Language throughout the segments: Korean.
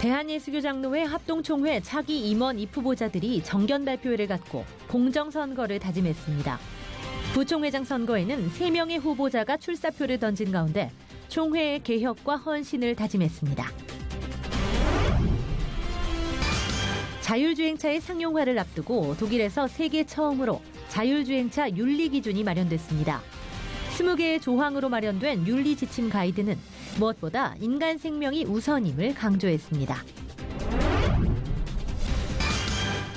대한예수교장로회 합동총회 차기 임원 입후보자들이 정견 발표회를 갖고 공정선거를 다짐했습니다. 부총회장 선거에는 3명의 후보자가 출사표를 던진 가운데 총회의 개혁과 헌신을 다짐했습니다. 자율주행차의 상용화를 앞두고 독일에서 세계 처음으로 자율주행차 윤리 기준이 마련됐습니다. 20개의 조항으로 마련된 윤리 지침 가이드는 무엇보다 인간 생명이 우선임을 강조했습니다.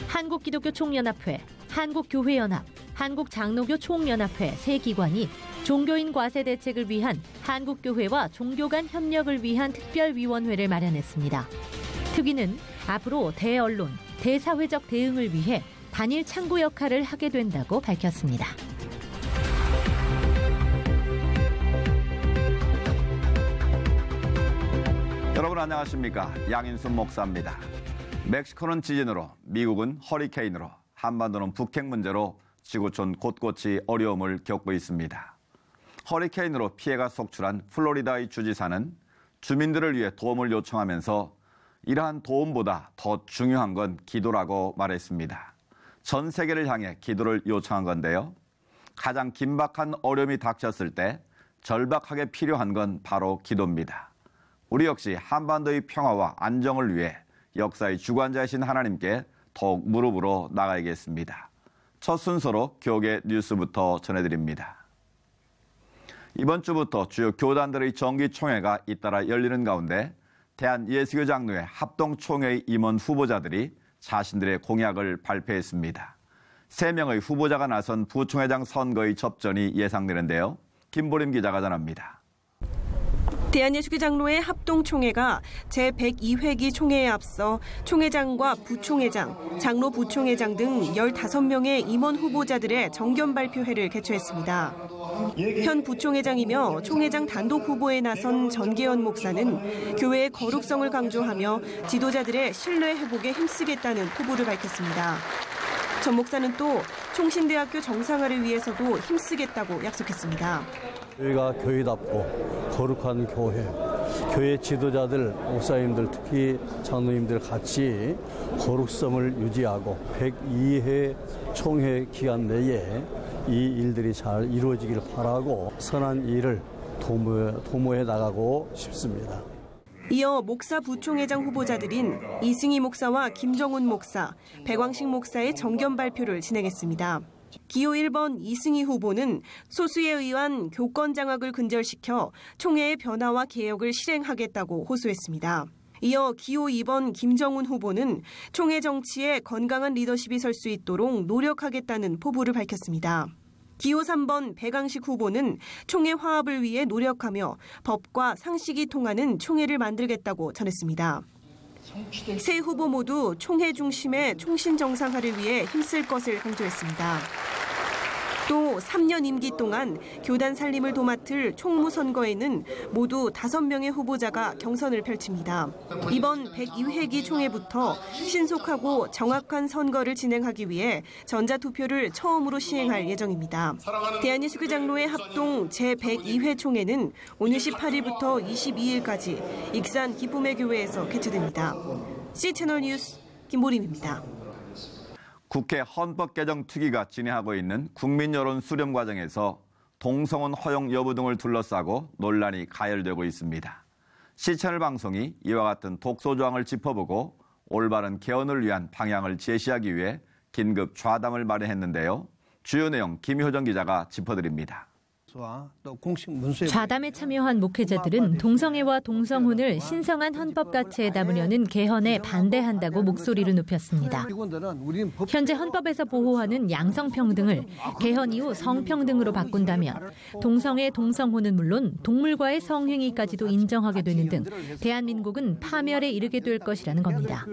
한국기독교총연합회, 한국교회연합, 한국장로교 총연합회 세 기관이 종교인 과세 대책을 위한 한국교회와 종교 간 협력을 위한 특별위원회를 마련했습니다. 특위는 앞으로 대언론, 대사회적 대응을 위해 단일 창구 역할을 하게 된다고 밝혔습니다. 여러분 안녕하십니까? 양인순 목사입니다. 멕시코는 지진으로, 미국은 허리케인으로, 한반도는 북핵 문제로 지구촌 곳곳이 어려움을 겪고 있습니다. 허리케인으로 피해가 속출한 플로리다의 주지사는 주민들을 위해 도움을 요청하면서 이러한 도움보다 더 중요한 건 기도라고 말했습니다. 전 세계를 향해 기도를 요청한 건데요. 가장 긴박한 어려움이 닥쳤을 때 절박하게 필요한 건 바로 기도입니다. 우리 역시 한반도의 평화와 안정을 위해 역사의 주관자이신 하나님께 더욱 무릎으로 나가야겠습니다. 첫 순서로 교계 뉴스부터 전해드립니다. 이번 주부터 주요 교단들의 정기총회가 잇따라 열리는 가운데 대한예수교장로회 합동총회의 임원 후보자들이 자신들의 공약을 발표했습니다. 3명의 후보자가 나선 부총회장 선거의 접전이 예상되는데요. 김보림 기자가 전합니다. 대한예수교장로회 합동총회가 제102회기 총회에 앞서 총회장과 부총회장, 장로 부총회장 등 15명의 임원 후보자들의 정견 발표회를 개최했습니다. 현 부총회장이며 총회장 단독 후보에 나선 전계현 목사는 교회의 거룩성을 강조하며 지도자들의 신뢰 회복에 힘쓰겠다는 포부를 밝혔습니다. 전 목사는 또 총신대학교 정상화를 위해서도 힘쓰겠다고 약속했습니다. 저희가 교회답고 거룩한 교회 지도자들, 목사님들, 특히 장로님들 같이 거룩성을 유지하고 102회 총회 기간 내에 이 일들이 잘 이루어지길 바라고 선한 일을 도모해 나가고 싶습니다. 이어 목사 부총회장 후보자들인 이승희 목사와 김정훈 목사, 백왕식 목사의 정견 발표를 진행했습니다. 기호 1번 이승희 후보는 소수에 의한 교권 장악을 근절시켜 총회의 변화와 개혁을 실행하겠다고 호소했습니다. 이어 기호 2번 김정훈 후보는 총회 정치에 건강한 리더십이 설 수 있도록 노력하겠다는 포부를 밝혔습니다. 기호 3번 백왕식 후보는 총회 화합을 위해 노력하며 법과 상식이 통하는 총회를 만들겠다고 전했습니다. 세 후보 모두 총회 중심의 총신 정상화를 위해 힘쓸 것을 강조했습니다. 또 3년 임기 동안 교단 살림을 도맡을 총무선거에는 모두 5명의 후보자가 경선을 펼칩니다. 이번 102회기 총회부터 신속하고 정확한 선거를 진행하기 위해 전자투표를 처음으로 시행할 예정입니다. 대한예수교장로회 합동 제102회 총회는 오늘 18일부터 22일까지 익산 기쁨의 교회에서 개최됩니다. C채널 뉴스 김보림입니다. 국회 헌법개정특위가 진행하고 있는 국민여론 수렴 과정에서 동성혼 허용 여부 등을 둘러싸고 논란이 가열되고 있습니다. C채널 방송이 이와 같은 독소조항을 짚어보고 올바른 개헌을 위한 방향을 제시하기 위해 긴급 좌담을 마련했는데요. 주요 내용 김효정 기자가 짚어드립니다. 좌담에 참여한 목회자들은 동성애와 동성혼을 신성한 헌법 가치에 담으려는 개헌에 반대한다고 목소리를 높였습니다. 현재 헌법에서 보호하는 양성평등을 개헌 이후 성평등으로 바꾼다면 동성애, 동성혼은 물론 동물과의 성행위까지도 인정하게 되는 등 대한민국은 파멸에 이르게 될 것이라는 겁니다.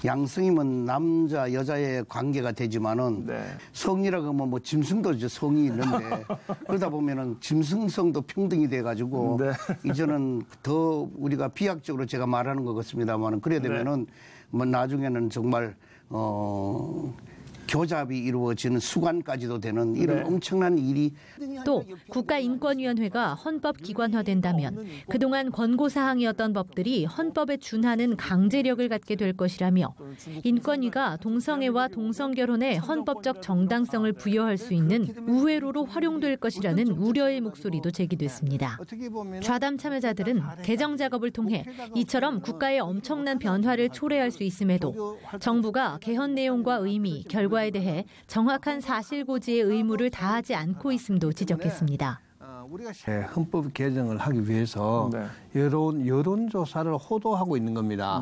양성이면 남자, 여자의 관계가 되지만은 성이라고 하면 뭐 짐승도 성이 있는데 그러다 보면은 짐승성도 평등이 돼가지고 이제는 더 우리가 비약적으로 제가 말하는 것 같습니다만 그래야 되면은 뭐 나중에는 정말 교잡이 이루어지는 수관까지도 되는 이런 엄청난 일이. 또 국가인권위원회가 헌법 기관화된다면 그동안 권고사항이었던 법들이 헌법에 준하는 강제력을 갖게 될 것이라며 인권위가 동성애와 동성결혼에 헌법적 정당성을 부여할 수 있는 우회로로 활용될 것이라는 우려의 목소리도 제기됐습니다. 좌담 참여자들은 개정 작업을 통해 이처럼 국가의 엄청난 변화를 초래할 수 있음에도 정부가 개헌 내용과 의미, 결과에 대해 정확한 사실고지의 의무를 다하지 않고 있음도 지적했습니다. 우리가 헌법 개정을 하기 위해서 여론조사를 호도하고 있는 겁니다.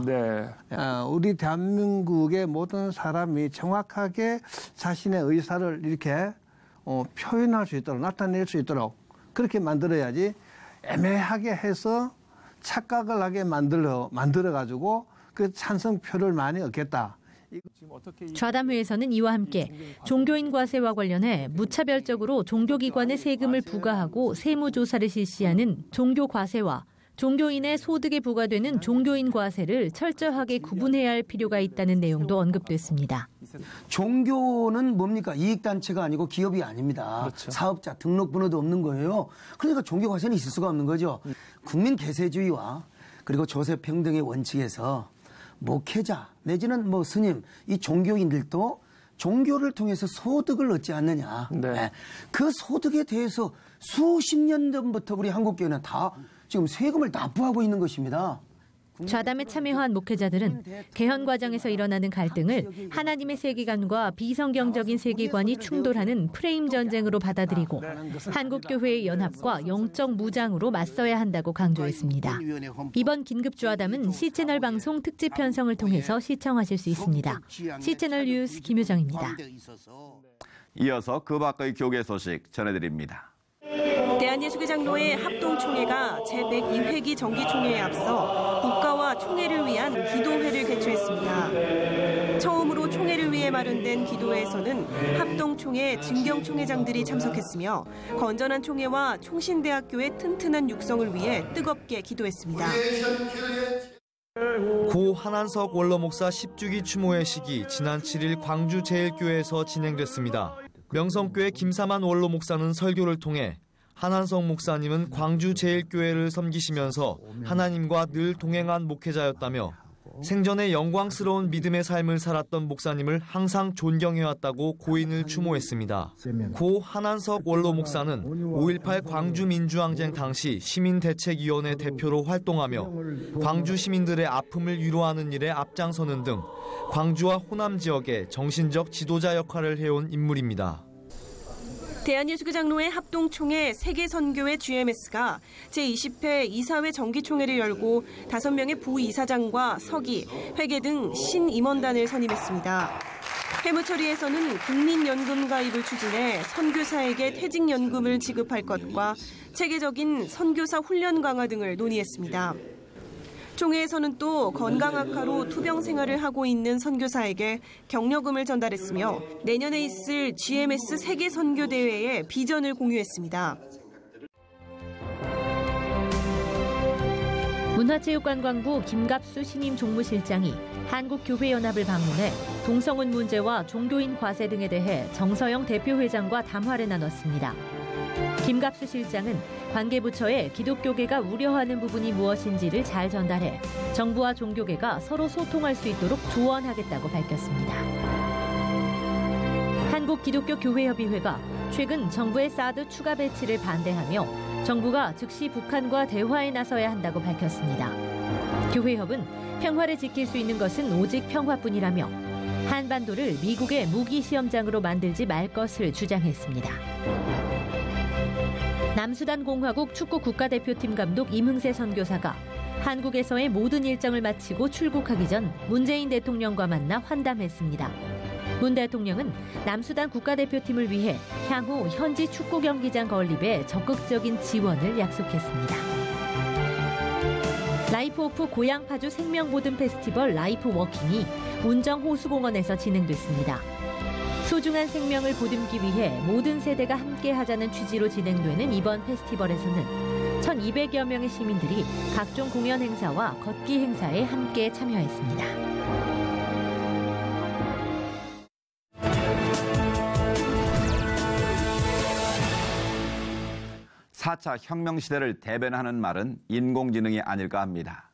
우리 대한민국의 모든 사람이 정확하게 자신의 의사를 이렇게 표현할 수 있도록, 나타낼 수 있도록 그렇게 만들어야지 애매하게 해서 착각을 하게 만들어가지고 그 찬성표를 많이 얻겠다. 좌담회에서는 이와 함께 종교인 과세와 관련해 무차별적으로 종교기관에 세금을 부과하고 세무조사를 실시하는 종교과세와 종교인의 소득에 부과되는 종교인 과세를 철저하게 구분해야 할 필요가 있다는 내용도 언급됐습니다. 종교는 뭡니까? 이익단체가 아니고 기업이 아닙니다. 그렇죠. 사업자 등록번호도 없는 거예요. 그러니까 종교과세는 있을 수가 없는 거죠. 국민 계세주의와 그리고 조세평등의 원칙에서 목회자 내지는 스님, 이 종교인들도 종교를 통해서 소득을 얻지 않느냐. 그 소득에 대해서 수십 년 전부터 우리 한국교회는 다 지금 세금을 납부하고 있는 것입니다. 좌담에 참여한 목회자들은 개헌 과정에서 일어나는 갈등을 하나님의 세계관과 비성경적인 세계관이 충돌하는 프레임 전쟁으로 받아들이고 한국교회의 연합과 영적 무장으로 맞서야 한다고 강조했습니다. 이번 긴급 좌담은 C채널 방송 특집 편성을 통해서 시청하실 수 있습니다. C채널 뉴스 김효정입니다. 이어서 그 밖의 교계 소식 전해드립니다. 대한예수교장로회 합동총회가 제102회기 정기총회에 앞서 국가와 총회를 위한 기도회를 개최했습니다. 처음으로 총회를 위해 마련된 기도회에서는 합동총회 진경총회장들이 참석했으며 건전한 총회와 총신대학교의 튼튼한 육성을 위해 뜨겁게 기도했습니다. 고 한한석 원로목사 10주기 추모회식이 지난 7일 광주제일교회에서 진행됐습니다. 명성교회 김사만 원로목사는 설교를 통해 한한석 목사님은 광주제일교회를 섬기시면서 하나님과 늘 동행한 목회자였다며 생전에 영광스러운 믿음의 삶을 살았던 목사님을 항상 존경해왔다고 고인을 추모했습니다. 고 한한석 원로 목사는 5.18 광주민주항쟁 당시 시민대책위원회 대표로 활동하며 광주 시민들의 아픔을 위로하는 일에 앞장서는 등 광주와 호남 지역의 정신적 지도자 역할을 해온 인물입니다. 대한예수교장로회 합동총회 세계선교회 GMS가 제20회 이사회 정기총회를 열고 5명의 부이사장과 서기, 회계 등 신임원단을 선임했습니다. 회무처리에서는 국민연금 가입을 추진해 선교사에게 퇴직연금을 지급할 것과 체계적인 선교사 훈련 강화 등을 논의했습니다. 총회에서는 또 건강 악화로 투병 생활을 하고 있는 선교사에게 격려금을 전달했으며 내년에 있을 GMS 세계 선교 대회의 비전을 공유했습니다. 문화체육관광부 김갑수 신임 종무실장이 한국교회연합을 방문해 동성혼 문제와 종교인 과세 등에 대해 정서영 대표회장과 담화를 나눴습니다. 김갑수 실장은 관계부처에 기독교계가 우려하는 부분이 무엇인지를 잘 전달해 정부와 종교계가 서로 소통할 수 있도록 조언하겠다고 밝혔습니다. 한국기독교교회협의회가 최근 정부의 사드 추가 배치를 반대하며 정부가 즉시 북한과 대화에 나서야 한다고 밝혔습니다. 교회협은 평화를 지킬 수 있는 것은 오직 평화뿐이라며 한반도를 미국의 무기 시험장으로 만들지 말 것을 주장했습니다. 남수단 공화국 축구 국가대표팀 감독 임흥세 선교사가 한국에서의 모든 일정을 마치고 출국하기 전 문재인 대통령과 만나 환담했습니다. 문 대통령은 남수단 국가대표팀을 위해 향후 현지 축구 경기장 건립에 적극적인 지원을 약속했습니다. 라이프 오프 고양 파주 생명보듬 페스티벌 라이프 워킹이 운정 호수공원에서 진행됐습니다. 소중한 생명을 보듬기 위해 모든 세대가 함께하자는 취지로 진행되는 이번 페스티벌에서는 1,200여 명의 시민들이 각종 공연 행사와 걷기 행사에 함께 참여했습니다. 4차 혁명시대를 대변하는 말은 인공지능이 아닐까 합니다.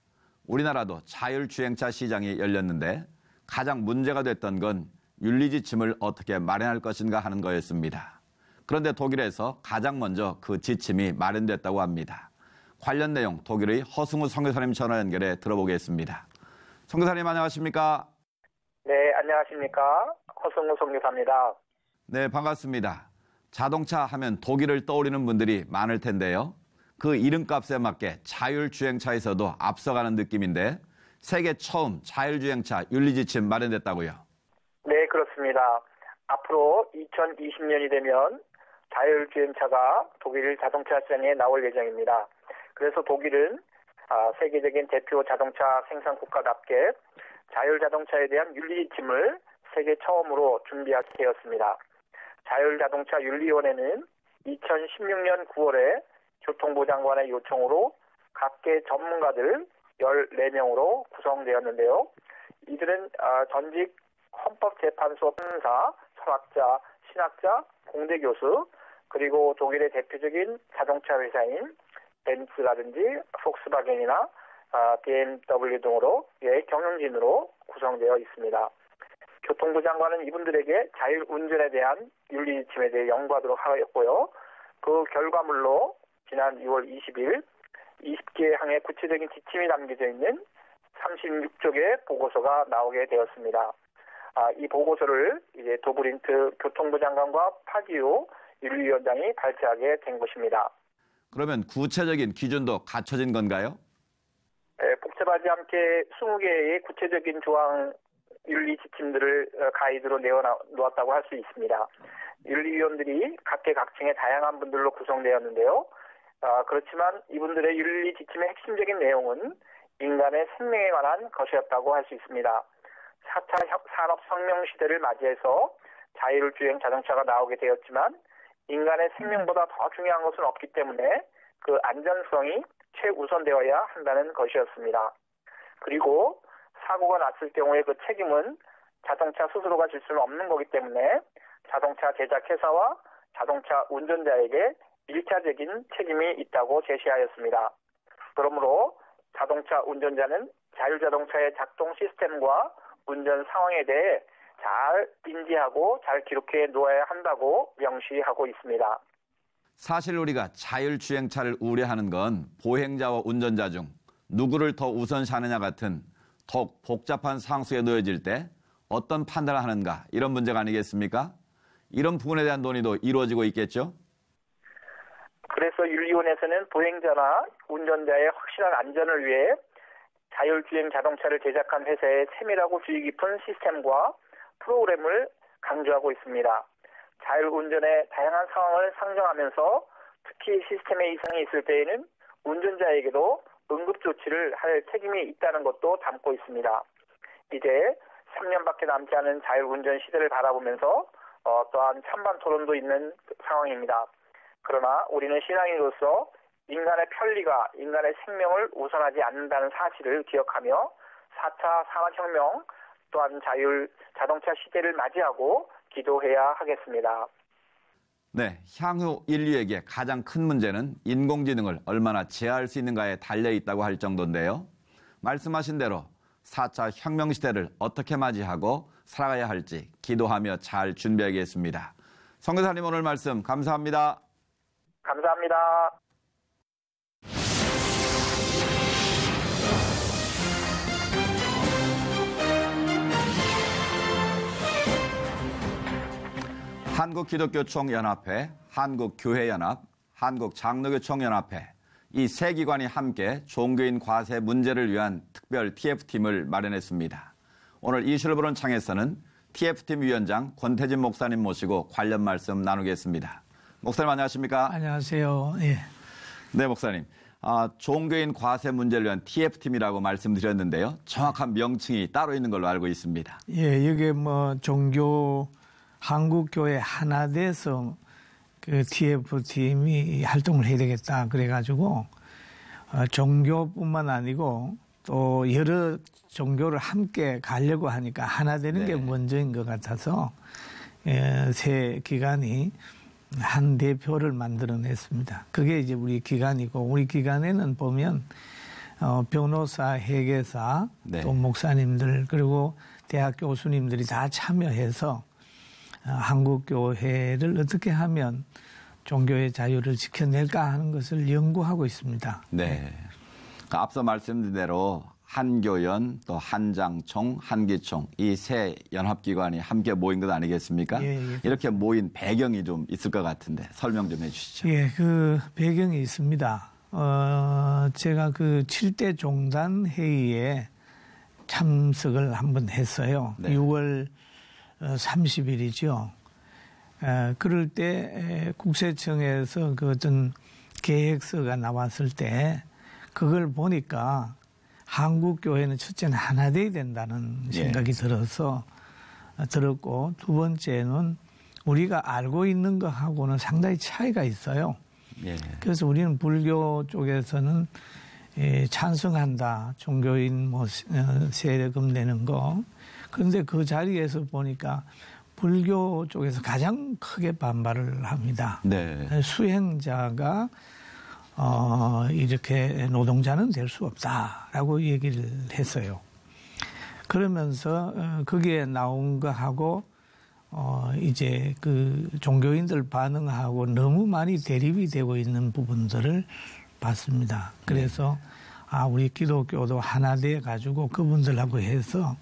우리나라도 자율주행차 시장이 열렸는데 가장 문제가 됐던 건 윤리지침을 어떻게 마련할 것인가 하는 거였습니다. 그런데 독일에서 가장 먼저 그 지침이 마련됐다고 합니다. 관련 내용 독일의 허승우 선교사님 전화 연결해 들어보겠습니다. 선교사님 안녕하십니까? 네, 안녕하십니까? 허승우 선교사입니다. 네, 반갑습니다. 자동차 하면 독일을 떠올리는 분들이 많을 텐데요. 그 이름값에 맞게 자율주행차에서도 앞서가는 느낌인데 세계 처음 자율주행차 윤리지침 마련됐다고요? 네, 그렇습니다. 앞으로 2020년이 되면 자율주행차가 독일 자동차 시장에 나올 예정입니다. 그래서 독일은 세계적인 대표 자동차 생산 국가답게 자율자동차에 대한 윤리지침을 세계 처음으로 준비하게 되었습니다. 자율자동차 윤리위원회는 2016년 9월에 교통부 장관의 요청으로 각계 전문가들 14명으로 구성되었는데요. 이들은 전직 헌법재판소 판사, 철학자, 신학자, 공대 교수, 그리고 독일의 대표적인 자동차 회사인 벤츠라든지 폭스바겐이나 BMW 등으로 경영진으로 구성되어 있습니다. 교통부 장관은 이분들에게 자율운전에 대한 윤리지침에 대해 연구하도록 하였고요. 그 결과물로 지난 6월 20일 20개 항의 구체적인 지침이 담겨져 있는 36쪽의 보고서가 나오게 되었습니다. 이 보고서를 이제 도브린트 교통부 장관과 파기우 윤리위원장이 발표하게 된 것입니다. 그러면 구체적인 기준도 갖춰진 건가요? 네, 복잡하지 않게 20개의 구체적인 조항 윤리 지침들을 가이드로 내어놓았다고 할 수 있습니다. 윤리위원들이 각계각층의 다양한 분들로 구성되었는데요. 그렇지만 이분들의 윤리 지침의 핵심적인 내용은 인간의 생명에 관한 것이었다고 할 수 있습니다. 4차 산업혁명 시대를 맞이해서 자율주행 자동차가 나오게 되었지만 인간의 생명보다 더 중요한 것은 없기 때문에 그 안전성이 최우선되어야 한다는 것이었습니다. 그리고 사고가 났을 경우에 그 책임은 자동차 스스로가 질 수는 없는 거기 때문에 자동차 제작회사와 자동차 운전자에게 일차적인 책임이 있다고 제시하였습니다. 그러므로 자동차 운전자는 자율자동차의 작동 시스템과 운전 상황에 대해 잘 인지하고 잘 기록해 놓아야 한다고 명시하고 있습니다. 사실 우리가 자율주행차를 우려하는 건 보행자와 운전자 중 누구를 더 우선시하느냐 같은 더욱 복잡한 상황 속에 놓여질 때 어떤 판단을 하는가 이런 문제가 아니겠습니까? 이런 부분에 대한 논의도 이루어지고 있겠죠? 그래서 윤리위원회에서는 보행자나 운전자의 확실한 안전을 위해 자율주행 자동차를 제작한 회사의 세밀하고 주의 깊은 시스템과 프로그램을 강조하고 있습니다. 자율운전의 다양한 상황을 상정하면서 특히 시스템에 이상이 있을 때에는 운전자에게도 응급조치를 할 책임이 있다는 것도 담고 있습니다. 이제 3년밖에 남지 않은 자율운전 시대를 바라보면서 또한 찬반 토론도 있는 상황입니다. 그러나 우리는 신앙인으로서 인간의 편리가 인간의 생명을 우선하지 않는다는 사실을 기억하며 4차 산업혁명 또한 자동차 시대를 맞이하고 기도해야 하겠습니다. 네, 향후 인류에게 가장 큰 문제는 인공지능을 얼마나 제어할 수 있는가에 달려있다고 할 정도인데요. 말씀하신 대로 4차 혁명 시대를 어떻게 맞이하고 살아가야 할지 기도하며 잘 준비하겠습니다. 선교사님 오늘 말씀 감사합니다. 감사합니다. 한국기독교총연합회, 한국교회연합, 한국장로교총연합회 이 세 기관이 함께 종교인 과세 문제를 위한 특별 TF팀을 마련했습니다. 오늘 이슈를 창에서는 TF팀 위원장 권태진 목사님 모시고 관련 말씀 나누겠습니다. 목사님 안녕하십니까? 안녕하세요. 예. 네, 목사님. 종교인 과세 문제를 위한 TF팀이라고 말씀드렸는데요. 정확한 명칭이 따로 있는 걸로 알고 있습니다. 예, 이게 한국교회 하나 돼서 그 TF팀이 활동을 해야 되겠다. 그래가지고, 종교뿐만 아니고 또 여러 종교를 함께 가려고 하니까 하나 되는 게 먼저인 것 같아서, 세 기관이 한 대표를 만들어냈습니다. 그게 이제 우리 기관이고 우리 기관에는 보면 변호사, 회계사, 네. 또 목사님들 그리고 대학 교수님들이 다 참여해서 한국교회를 어떻게 하면 종교의 자유를 지켜낼까 하는 것을 연구하고 있습니다. 네. 앞서 말씀드린 대로 한교연, 또 한장총, 한기총 이 세 연합기관이 함께 모인 것 아니겠습니까? 예. 이렇게 모인 배경이 좀 있을 것 같은데 설명 좀 해주시죠. 예, 그 배경이 있습니다. 제가 그 7대 종단 회의에 참석을 한번 했어요. 네. 6월 30일이죠. 그럴 때 국세청에서 그 어떤 계획서가 나왔을 때 그걸 보니까 한국교회는 첫째는 하나 돼야 된다는 생각이 들었고 두 번째는 우리가 알고 있는 것하고는 상당히 차이가 있어요. 예. 그래서 우리는 불교 쪽에서는 찬성한다. 종교인 세금 내는 거. 그런데 그 자리에서 보니까 불교 쪽에서 가장 크게 반발을 합니다. 네. 수행자가 이렇게 노동자는 될 수 없다라고 얘기를 했어요. 그러면서 거기에 나온 거하고 이제 그 종교인들 반응하고 너무 많이 대립이 되고 있는 부분들을 봤습니다. 그래서 우리 기독교도 하나 돼 가지고 그분들하고 해서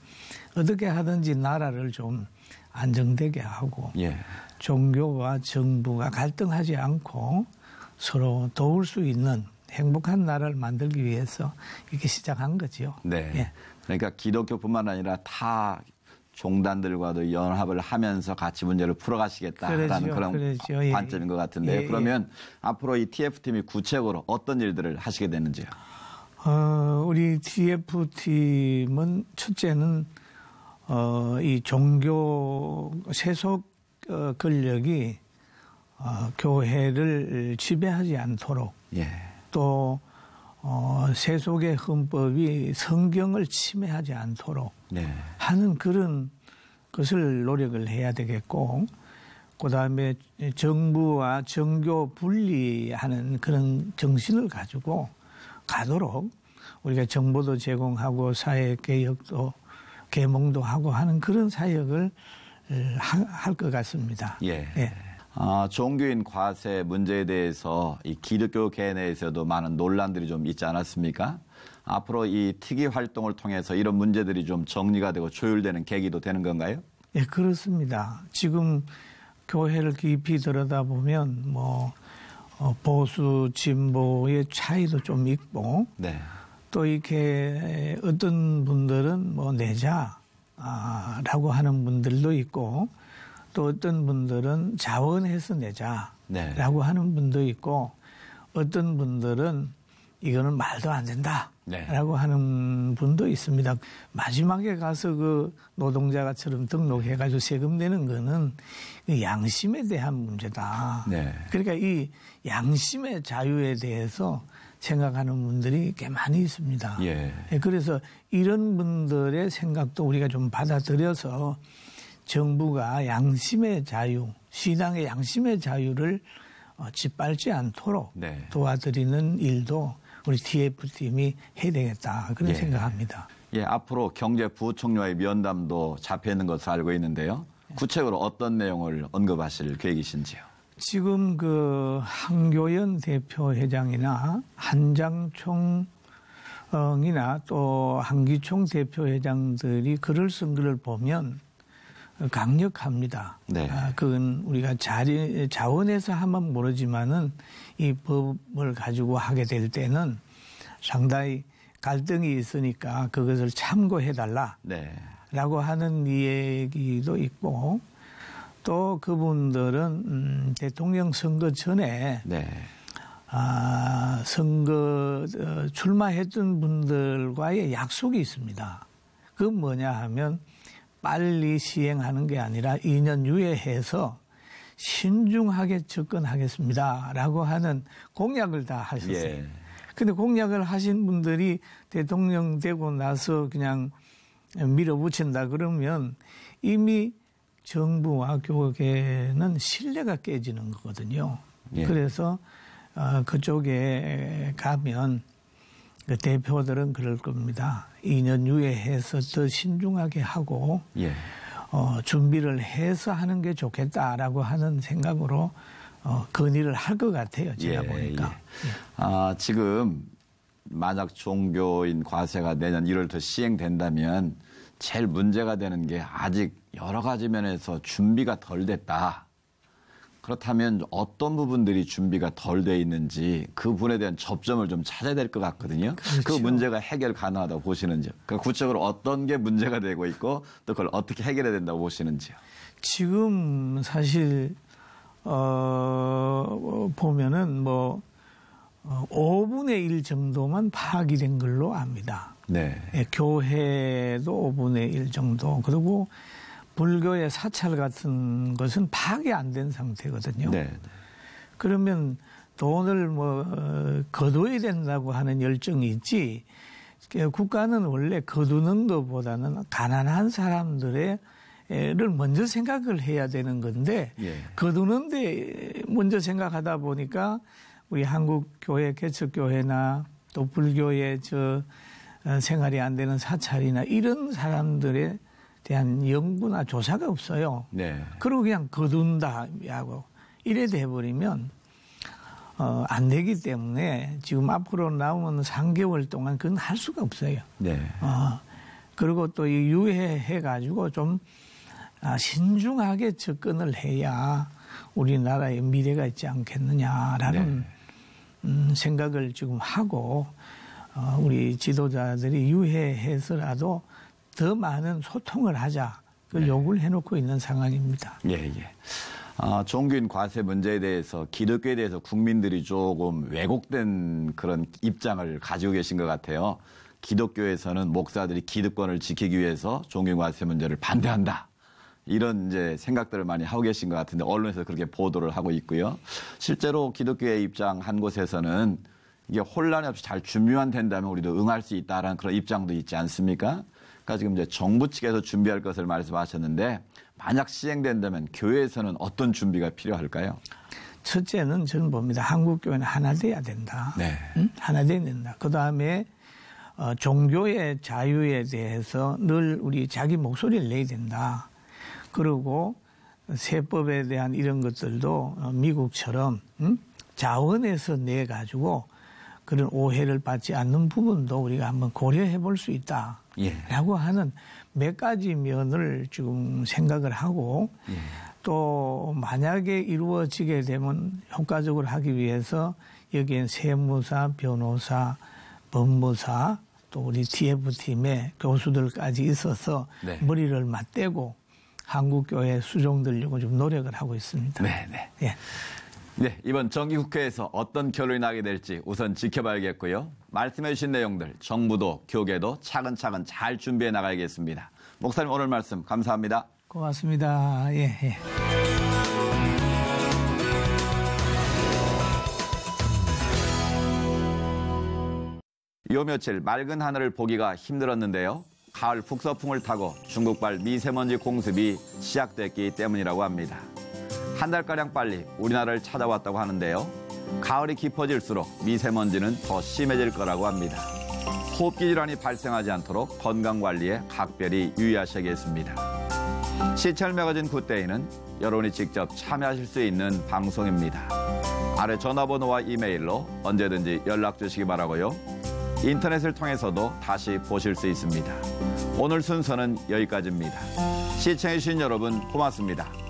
어떻게 하든지 나라를 좀 안정되게 하고 종교와 정부가 갈등하지 않고 서로 도울 수 있는 행복한 나라를 만들기 위해서 이렇게 시작한 거죠. 네. 예. 그러니까 기독교뿐만 아니라 종단들과도 연합을 하면서 같이 문제를 풀어가시겠다라는 그런 관점인 것 같은데요. 예, 그러면 앞으로 이 TF팀이 구체적으로 어떤 일들을 하시게 되는지요? 우리 TF팀은 첫째는 이 종교 세속 권력이 교회를 지배하지 않도록 또 세속의 헌법이 성경을 침해하지 않도록 하는 그런 것을 노력을 해야 되겠고 그다음에 정부와 종교 분리하는 그런 정신을 가지고 가도록 우리가 정보도 제공하고 사회개혁도 계몽도 하고 하는 그런 사역을 할 것 같습니다. 예. 종교인 과세 문제에 대해서 이 기독교계 내에서도 많은 논란들이 좀 있지 않았습니까? 앞으로 이 특위 활동을 통해서 이런 문제들이 좀 정리가 되고 조율되는 계기도 되는 건가요? 예, 그렇습니다. 지금 교회를 깊이 들여다보면 보수 진보의 차이도 좀 있고 또 이렇게 어떤 분들은 내자라고 하는 분들도 있고 또 어떤 분들은 자원해서 내자라고 하는 분도 있고 어떤 분들은 이거는 말도 안 된다라고 하는 분도 있습니다. 마지막에 가서 그 노동자가처럼 등록해가지고 세금 내는 거는 양심에 대한 문제다. 그러니까 이 양심의 자유에 대해서 생각하는 분들이 꽤 많이 있습니다. 그래서 이런 분들의 생각도 우리가 좀 받아들여서 정부가 양심의 자유, 신앙의 양심의 자유를 짓밟지 않도록 도와드리는 일도 우리 TF팀이 해야 되겠다 그런 생각합니다. 앞으로 경제부총리와의 면담도 잡혀 있는 것으로 알고 있는데요. 구체적으로 어떤 내용을 언급하실 계획이신지요? 지금 그 한교연 대표회장이나 한장총이나 또 한기총 대표회장들이 글을 쓴 글을 보면 강력합니다. 그건 우리가 자원해서 하면 모르지만은 이 법을 가지고 하게 될 때는 상당히 갈등이 있으니까 그것을 참고해달라라고 하는 얘기도 있고 또 그분들은 대통령 선거 전에 선거 출마했던 분들과의 약속이 있습니다. 그건 뭐냐 하면 빨리 시행하는 게 아니라 2년 유예해서 신중하게 접근하겠습니다라고 하는 공약을 다 하셨어요. 근데 공약을 하신 분들이 대통령 되고 나서 그냥 밀어붙인다 그러면 이미 정부와 교계는 신뢰가 깨지는 거거든요. 예. 그래서 그쪽에 가면 그 대표들은 그럴 겁니다. 2년 유예해서 더 신중하게 하고 예. 준비를 해서 하는 게 좋겠다라고 하는 생각으로 건의를 할 것 같아요. 제가 보니까. 예. 지금 만약 종교인 과세가 내년 1월부터 시행된다면 제일 문제가 되는 게 아직 여러 가지 면에서 준비가 덜 됐다. 그렇다면 어떤 부분들이 준비가 덜 돼 있는지 그 부분에 대한 접점을 좀 찾아야 될 것 같거든요. 그렇죠. 그 문제가 해결 가능하다고 보시는지요? 그러니까 구체적으로 어떤 게 문제가 되고 있고 또 그걸 어떻게 해결해야 된다고 보시는지요? 지금 사실 보면은 5분의 1 정도만 파악이 된 걸로 압니다. 네. 예, 교회도 5분의 1 정도. 그리고 불교의 사찰 같은 것은 파악이 안 된 상태거든요. 네. 그러면 돈을 거둬야 된다고 하는 열정이 있지. 국가는 원래 거두는 것보다는 가난한 사람들을 먼저 생각을 해야 되는 건데 예. 거두는데 먼저 생각하다 보니까 우리 한국 교회 개척교회나 또 불교의 생활이 안 되는 사찰이나 이런 사람들에 대한 연구나 조사가 없어요. 네. 그리고 그냥 거둔다 하고 이래 돼버리면 안 되기 때문에 지금 앞으로 남은 3개월 동안 그건 할 수가 없어요. 네. 그리고 또 유예해가지고 좀 신중하게 접근을 해야 우리나라의 미래가 있지 않겠느냐라는 생각을 지금 하고 우리 지도자들이 유예해서라도 더 많은 소통을 하자 그 요구를 해놓고 있는 상황입니다. 예. 종교인 과세 문제에 대해서 기독교에 대해서 국민들이 조금 왜곡된 그런 입장을 가지고 계신 것 같아요. 기독교에서는 목사들이 기득권을 지키기 위해서 종교인 과세 문제를 반대한다. 이런 이제 생각들을 많이 하고 계신 것 같은데 언론에서 그렇게 보도를 하고 있고요. 실제로 기독교의 입장 한 곳에서는 이게 혼란이 없이 잘 준비만 된다면 우리도 응할 수 있다라는 그런 입장도 있지 않습니까? 그러니까 지금 이제 정부 측에서 준비할 것을 말씀하셨는데 만약 시행된다면 교회에서는 어떤 준비가 필요할까요? 첫째는 저는 봅니다. 한국 교회는 하나 돼야 된다. 네. 하나 돼야 된다. 그 다음에 종교의 자유에 대해서 늘 우리 자기 목소리를 내야 된다. 그리고 세법에 대한 이런 것들도 미국처럼 자원에서 내 가지고 그런 오해를 받지 않는 부분도 우리가 한번 고려해 볼 수 있다. 라고 하는 몇 가지 면을 지금 생각을 하고 또 만약에 이루어지게 되면 효과적으로 하기 위해서 여기엔 세무사, 변호사, 법무사 또 우리 TF팀의 교수들까지 있어서 머리를 맞대고 한국교회 수종들려고 좀 노력을 하고 있습니다. 네, 이번 정기국회에서 어떤 결론이 나게 될지 우선 지켜봐야겠고요. 말씀해 주신 내용들 정부도 교계도 차근차근 잘 준비해 나가야겠습니다. 목사님 오늘 말씀 감사합니다. 고맙습니다. 예. 요 며칠 맑은 하늘을 보기가 힘들었는데요. 가을 북서풍을 타고 중국발 미세먼지 공습이 시작됐기 때문이라고 합니다. 한 달가량 빨리 우리나라를 찾아왔다고 하는데요. 가을이 깊어질수록 미세먼지는 더 심해질 거라고 합니다. 호흡기 질환이 발생하지 않도록 건강관리에 각별히 유의하셔야겠습니다. 시찰 매거진 굿데이는 여러분이 직접 참여하실 수 있는 방송입니다. 아래 전화번호와 이메일로 언제든지 연락 주시기 바라고요. 인터넷을 통해서도 다시 보실 수 있습니다. 오늘 순서는 여기까지입니다. 시청해주신 여러분 고맙습니다.